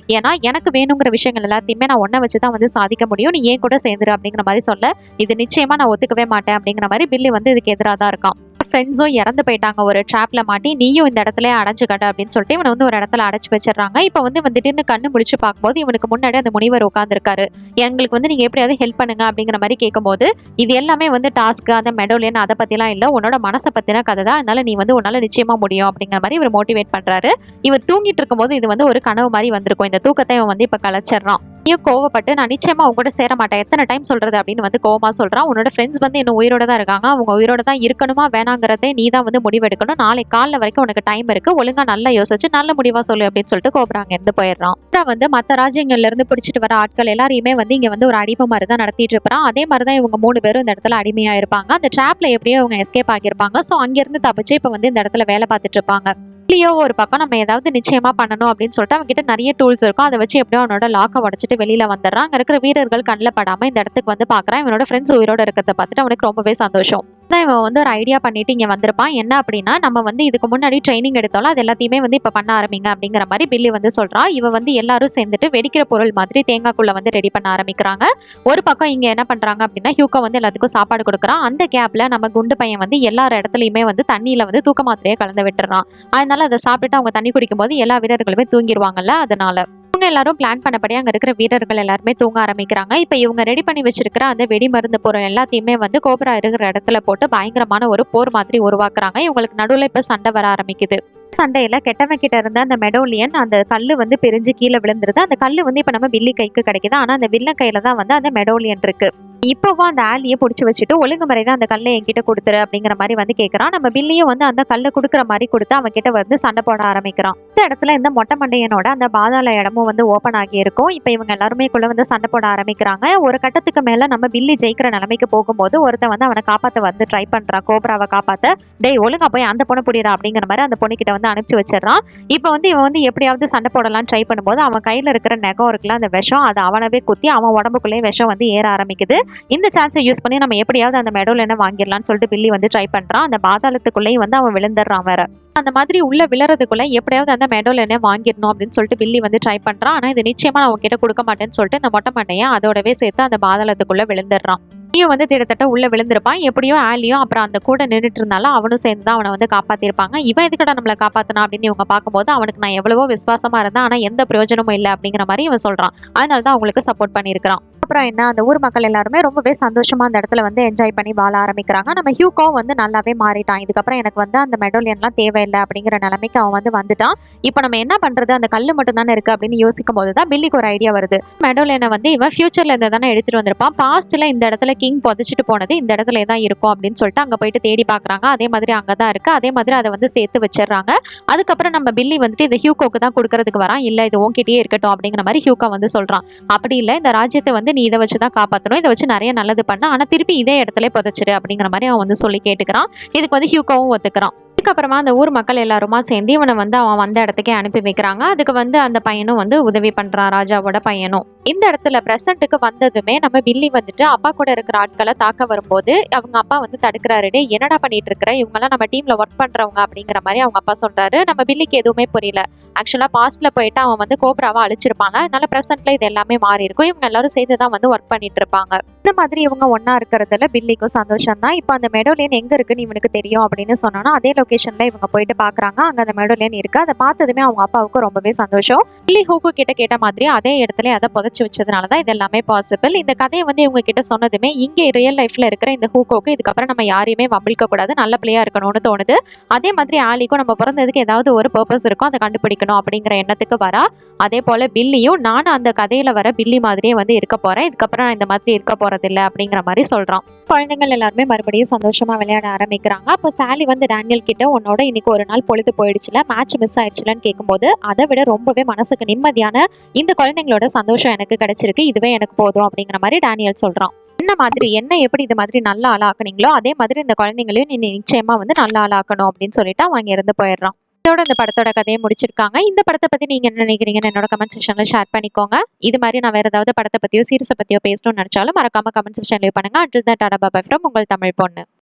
ஏன்னா எனக்கு வேணுங்கிற விஷயங்கள் எல்லாத்தையுமே நான் ஒன்ன வச்சுதான் வந்து சாதிக்க முடியும், நீ ஏன் கூட சேர்ந்துரு அப்படிங்கிற மாதிரி சொல்ல, இது நிச்சயமா நான் ஒத்துக்கவே மாட்டேன் அப்படிங்கிற மாதிரி பில்லி வந்து இதுக்கு எதிராக தான் இருக்கான். ஃப்ரெண்ட்ஸும் இறந்து போயிட்டாங்க ஒரு ட்ராப்ல மாட்டி, நீயும் இந்த இடத்துல அடைஞ்சுக்கட்ட அப்படின்னு சொல்லிட்டு இவனை வந்து ஒரு இடத்துல அடைச்சு வச்சிடறாங்க. இப்போ வந்து திடீர்னு கண்ணு முடிச்சு பார்க்கும்போது இவனுக்கு முன்னாடி அந்த முனிவர் உட்காந்துருக்காரு. எங்களுக்கு வந்து நீங்க எப்படியாவது ஹெல்ப் பண்ணுங்க அப்படிங்கிற மாதிரி கேட்கும்போது, இது எல்லாமே வந்து டாஸ்க், அந்த மெடோலியன் அதை பத்திலாம் இல்ல, உன்னோட மனசை பத்தின கதை தான், அதனால நீ வந்து உன்னால நிச்சயமா முடியும் அப்படிங்கிற மாதிரி இவர் மோட்டிவேட் பண்றாரு. இவர் தூங்கிட்டு இருக்கும்போது இது வந்து ஒரு கனவு மாதிரி வந்திருக்கும். இந்த தூக்கத்தை இவன் வந்து இப்ப கலைச்சிடறான். கோவப்பட்டு, நான் நிச்சயமா அவங்க கூட சேர மாட்டேன், எத்தனை டைம் சொல்றது அப்படின்னு வந்து கோவமா சொல்றான். உன்னோட ஃப்ரெண்ட்ஸ் வந்து இன்னும் உயிரோட தான் இருக்காங்க, அவங்க உயிரோட தான் இருக்கணுமா வேணாங்கிறதே நீ தான் வந்து முடிவெடுக்கணும். நாளை காலைல வரைக்கும் உனக்கு டைம் இருக்கு, ஒழுங்கா நல்லா யோசிச்சு நல்ல முடிவா சொல்லு அப்படின்னு சொல்லிட்டு கோபுராங்க இருந்து போயிடுறான். அப்புறம் வந்து மற்ற ராஜ்யங்கள்ல இருந்து பிடிச்சிட்டு வர ஆட்கள் எல்லாரையுமே வந்து இங்க வந்து ஒரு அடிமை மாதிரி தான் நடத்திட்டு இருப்பான். அதே மாதிரிதான் இவங்க 3 பேரும் இந்த இடத்துல அடிமையா இருப்பாங்க. அந்த ட்ராப்ல எப்படியோ இவங்க எஸ்கேப் ஆகியிருப்பாங்க. ஸோ அங்கிருந்து தப்பிச்சு இப்ப வந்து இந்த இடத்துல வேலை பார்த்துட்டு இருப்பாங்க. இல்லையோ ஒரு பக்கம் நம்ம ஏதாவது நிச்சயமா பண்ணணும் அப்படின்னு சொல்லிட்டு அவங்க கிட்ட நிறைய டூல்ஸ் இருக்கும். அதை வச்சு எப்படியோ அவனோட லாக்கை உடச்சிட்டு வெளியில வந்துடுறான். அங்க இருக்கிற வீரர்கள் கண்ணில் படாம இந்த இடத்துக்கு வந்து பாக்குறான். இவனோட ஃப்ரெண்ட்ஸ் உயிரோட இருக்கிறத பார்த்துட்டு அவனுக்கு ரொம்பவே சந்தோஷம். இவன் வந்து ஒரு ஐடியா பண்ணிட்டு இங்க வந்திருப்பான். என்ன அப்படின்னா, நம்ம வந்து இதுக்கு முன்னாடி ட்ரைனிங் எடுத்தோம்ல, அது எல்லாத்தையுமே வந்து இப்ப பண்ண ஆரம்பிங்க அப்படிங்கிற மாதிரி பில்லி வந்து சொல்றான். இவ வந்து எல்லாரும் சேர்ந்துட்டு வெடிக்கிற பொருள் மாதிரி தேங்காய்க்குள்ள வந்து ரெடி பண்ண ஆரம்பிக்கிறாங்க. ஒரு பக்கம் இங்க என்ன பண்றாங்க அப்படின்னா, ஹியூகோ வந்து எல்லாத்துக்கும் சாப்பாடு கொடுக்குறான். அந்த கேப்ல நம்ம குண்டு பையன் வந்து எல்லா இடத்துலயுமே வந்து தண்ணியில வந்து தூக்க மாத்திரையே கலந்து விட்டுறான். அதனால அதை சாப்பிட்டுட்டு அவங்க தண்ணி குடிக்கும் போது எல்லா வீரர்களுமே தூங்கிடுவாங்கல்ல, அதனால இவங்க எல்லாரும் பிளான் பண்ணபடி அங்க இருக்கிற வீரர்கள் எல்லாருமே தூங்க ஆரம்பிக்கிறாங்க. இப்ப இவங்க ரெடி பண்ணி வச்சிருக்கிற அந்த வெடி மருந்து பொருள் எல்லாத்தையுமே வந்து கோபுரா இருக்கிற இடத்துல போட்டு பயங்கரமான ஒரு போர் மாதிரி உருவாக்குறாங்க. இவங்களுக்கு நடுவுல இப்ப சண்டை வர ஆரம்பிக்குது. சண்டையில கெட்டவன் கிட்ட இருந்த அந்த மெடோலியன் அந்த கல்லு வந்து பிரிஞ்சு கீழே விழுந்துருது. அந்த கல்லு வந்து இப்ப நம்ம பில்லி கைக்கு கிடைக்குது. ஆனா அந்த வில்லன் கையில தான் வந்து அந்த மெடோலியன் இருக்கு. இப்போவும் அந்த ஆலியை பிடிச்சி வச்சுட்டு ஒழுங்குமுறை தான் அந்த கல்லை என்கிட்ட கொடுத்துரு அப்படிங்கிற மாதிரி வந்து கேட்கறான். நம்ம பில்லியும் வந்து அந்த கல்லை கொடுக்குற மாதிரி கொடுத்து அவன் கிட்ட வந்து சண்டை போட ஆரம்பிக்கிறான். இந்த இடத்துல இந்த மொட்டை மண்டையனோட அந்த பாதாள இடமும் வந்து ஓப்பன் ஆகி இருக்கும். இப்போ இவங்க எல்லாருமே குள்ள வந்து சண்டை போட ஆரம்பிக்கிறாங்க. ஒரு கட்டத்துக்கு மேல நம்ம பில்லி ஜெயிக்கிற நிலைமைக்கு போகும்போது ஒருத்தன் வந்து அவனை காப்பாற்ற வந்து ட்ரை பண்றான். கோப்ராவை காப்பாற்ற, டேய் ஒழுங்கா போய் அந்த பொண்ணு புடிடா அப்படிங்கிற மாதிரி அந்த பொண்ணு கிட்ட வந்து அனுப்பிச்சு வச்சிடறான். இப்போ வந்து இவன் வந்து எப்படியாவது சண்டை போடலாம்னு ட்ரை பண்ணும்போது அவன் கையில இருக்கிற நெகம் இருக்குல்ல, அந்த விஷம், அது அவனவே குத்தி அவன் உடம்புக்குள்ளேயே விஷம் வந்து ஏற ஆரம்பிக்குது. இந்த சான்ஸை யூஸ் பண்ணி நம்ம எப்படியாவது அந்த மெடோலியனை வாங்கிடலாம்னு சொல்லிட்டு பில்லி வந்து ட்ரை பண்றான். அந்த பாதாளத்துக்குள்ளேயும் வந்து அவன் விழுந்துடுறான் வேற. அந்த மாதிரி உள்ள விழறதுக்குள்ள எப்படியாவது அந்த மெடோலியனை வாங்கிடணும் அப்படின்னு சொல்லிட்டு பில்லி வந்து ட்ரை பண்றான். ஆனா இது நிச்சயமா நான் உங்ககிட்ட கொடுக்க மாட்டேன்னு சொல்லிட்டு இந்த மொட்டை மண்டையை அதோடவே சேர்த்து அந்த பாதாளத்துக்குள்ள விழுந்துடுறான். வந்து திட்டத்தட்ட உள்ள விழுந்திருப்பான். எப்படியோ ஆலியும் அப்புறம் அந்த கூட நின்றுட்டு இருந்தாலும் அவனும் சேர்ந்து தான் அவனை வந்து காப்பாத்திருப்பாங்க. இவன் எதுக்கடா நம்மளை காப்பாத்தினா அப்படின்னு இவங்க பார்க்கும்போது அவனுக்கு நான் எவ்வளவோ விசுவாசமா இருந்தேன், ஆனா எந்த பிரயோஜனமும் இல்லை அப்படிங்கிற மாதிரி இவன் சொல்றான். அதனால தான் அவங்களுக்கு சப்போர்ட் பண்ணியிருக்கிறான். அப்புறம் என்ன, அந்த ஊர் மக்கள் எல்லாருமே ரொம்பவே சந்தோஷமா அந்த இடத்துல வந்து என்ஜாய் பண்ணி வாழ ஆரம்பிக்கிறாங்க. நம்ம ஹியூகோ வந்து நல்லாவே மாறிட்டான். இதுக்கப்புறம் எனக்கு வந்து அந்த மெடோலியன்லாம் தேவையில்லை அப்படிங்கிற நிலைமைக்கு அவன் வந்து வந்துட்டான். இப்போ நம்ம என்ன பண்றது, அந்த கல்லு மட்டும் தானே இருக்கு அப்படின்னு யோசிக்கும் போது தான் பில்லிக்கு ஒரு ஐடியா வருது. மெடோலியனை வந்து இவன் ஃபியூச்சர்ல இருந்து தானே எடுத்துட்டு வந்திருப்பான். பாஸ்ட்ல இந்த இடத்துல கிங் புதைச்சிட்டு போனது இந்த இடத்துல தான் இருக்கும் அப்படின்னு சொல்லிட்டு அங்க போயிட்டு தேடி பாக்குறாங்க. அதே மாதிரி அங்கதான் இருக்கு. அதே மாதிரி அதை வந்து சேர்த்து வச்சிடறாங்க. அதுக்கப்புறம் நம்ம பில்லி வந்துட்டு இந்த ஹியூகோக்கு தான் கொடுக்கறதுக்கு வரான். இல்ல இது உன்கிட்டயே இருக்கட்டும் அப்படிங்கிற மாதிரி ஹியூகோ வந்து சொல்றான். அப்படி இல்லை, இந்த ராஜ்யத்தை வந்து நீ இதை வச்சுதான் காப்பாற்றணும், இதை வச்சு நிறைய நல்லது பண்ண, ஆனா திருப்பி இதே இடத்துல புதைச்சிரு அப்படிங்கிற மாதிரி அவன் வந்து சொல்லி கேட்டுக்கிறான். இதுக்கு வந்து ஹியூகோவும் ஒத்துக்கிறான். அதுக்கப்புறமா அந்த ஊர் மக்கள் எல்லாருமா சேர்ந்து இவனை வந்து அவன் வந்த இடத்துக்கே அனுப்பி வைக்கிறாங்க. அதுக்கு வந்து அந்த பையனும் வந்து உதவி பண்றான், ராஜாவோட பையனும். இந்த இடத்துல பிரசன்ட்டுக்கு வந்ததுமே நம்ம பில்லி வந்துட்டு அப்பா கூட இருக்கிற ஆட்களை தாக்க வரும்போது அவங்க அப்பா வந்து தடுக்கிறாரு. என்னடா பண்ணிட்டு இருக்கிற, இவங்கெல்லாம் நம்ம டீம்ல ஒர்க் பண்றவங்க அப்படிங்கிற மாதிரி அவங்க அப்பா சொல்றாரு. நம்ம பில்லிக்கு எதுவுமே புரியல. ஆக்சுவலா பாஸ்ட்ல போயிட்டு அவன் வந்து கோப்ராவை அழிச்சிருப்பாங்க. அதனால பிரசன்ட்ல இது எல்லாமே மாறி இருக்கும். இவங்க எல்லாரும் சேர்ந்து தான் வந்து ஒர்க் பண்ணிட்டு இருப்பாங்க. இந்த மாதிரி இவங்க ஒன்னா இருக்கிறதுல பில்லிக்கும் சந்தோஷம் தான். இப்போ அந்த மெடோலியன் எங்க இருக்குன்னு இவனுக்கு தெரியும் அப்படின்னு சொன்னோன்னா அதே லொகேஷன் லொகேஷன்ல இவங்க போயிட்டு பாக்குறாங்க. அங்க அந்த மெடோலியன் இருக்கு. அதை பார்த்ததுமே அவங்க அப்பாவுக்கு ரொம்பவே சந்தோஷம். பில்லி ஹூக்கு கிட்ட கேட்ட மாதிரி அதே இடத்துல அதை புதைச்சு வச்சதுனாலதான் இது எல்லாமே பாசிபிள். இந்த கதையை வந்து இவங்க கிட்ட சொன்னதுமே இங்க ரியல் லைஃப்ல இருக்கிற இந்த ஹூக்கோக்கு இதுக்கப்புறம் நம்ம யாரையுமே வம்பிழுக்க கூடாது, நல்ல பிள்ளையா இருக்கணும்னு தோணுது. அதே மாதிரி ஆலிக்கும் நம்ம பிறந்ததுக்கு ஏதாவது ஒரு பர்பஸ் இருக்கும், அதை கண்டுபிடிக்கணும் அப்படிங்கிற எண்ணத்துக்கு வரா. அதே போல பில்லியும் நானும் அந்த கதையில வர பில்லி மாதிரியே வந்து இருக்க போறேன், இதுக்கப்புறம் நான் இந்த மாதிரி இருக்க போறதில்லை அப்படிங்கிற மாதிரி சொல்றான். குழந்தைகள் எல்லாருமே மறுபடியும் சந்தோஷமா விளையாட ஆரம்பிக்கிறாங்க. அப்போ சாலி வந்து டேனியல் கிட்ட உன்னோட இன்னைக்கு ஒரு நாள் பொழுது போயிடுச்சுல, மேட்ச் மிஸ் ஆயிடுச்சுலன்னு கேட்கும்போது அதை விட ரொம்பவே மனசுக்கு நிம்மதியான இந்த குழந்தைங்களோட சந்தோஷம் எனக்கு கிடைச்சிருக்கு, இதுவே எனக்கு போதும் அப்படிங்கிற மாதிரி டேனியல் சொல்றான். என்ன மாதிரி என்ன எப்படி இது மாதிரி நல்ல ஆளாக்குனீங்களோ அதே மாதிரி இந்த குழந்தைங்களையும் நீ நிச்சயமா வந்து நல்ல ஆளாக்கணும் அப்படின்னு சொல்லிட்டு அவங்க இருந்து போயிடுறான். இதோட இந்த படத்தோட கதையை முடிச்சிருக்காங்க. இந்த படத்தை பத்தி நீங்க என்ன நினைக்கிறீங்கன்னு என்னோட கமெண்ட் செக்ஷன்ல ஷேர் பண்ணிக்கோங்க. இது மாதிரி நான் வேற ஏதாவது படத்தை பத்தியோ சீரிஸை பத்தியோ பேசணும்னு நினைச்சாலும் மறக்காம கமெண்ட் செக்ஷன் லீவ் பண்ணுங்க. Until that tata bye from உங்கள் தமிழ் பொண்ணு.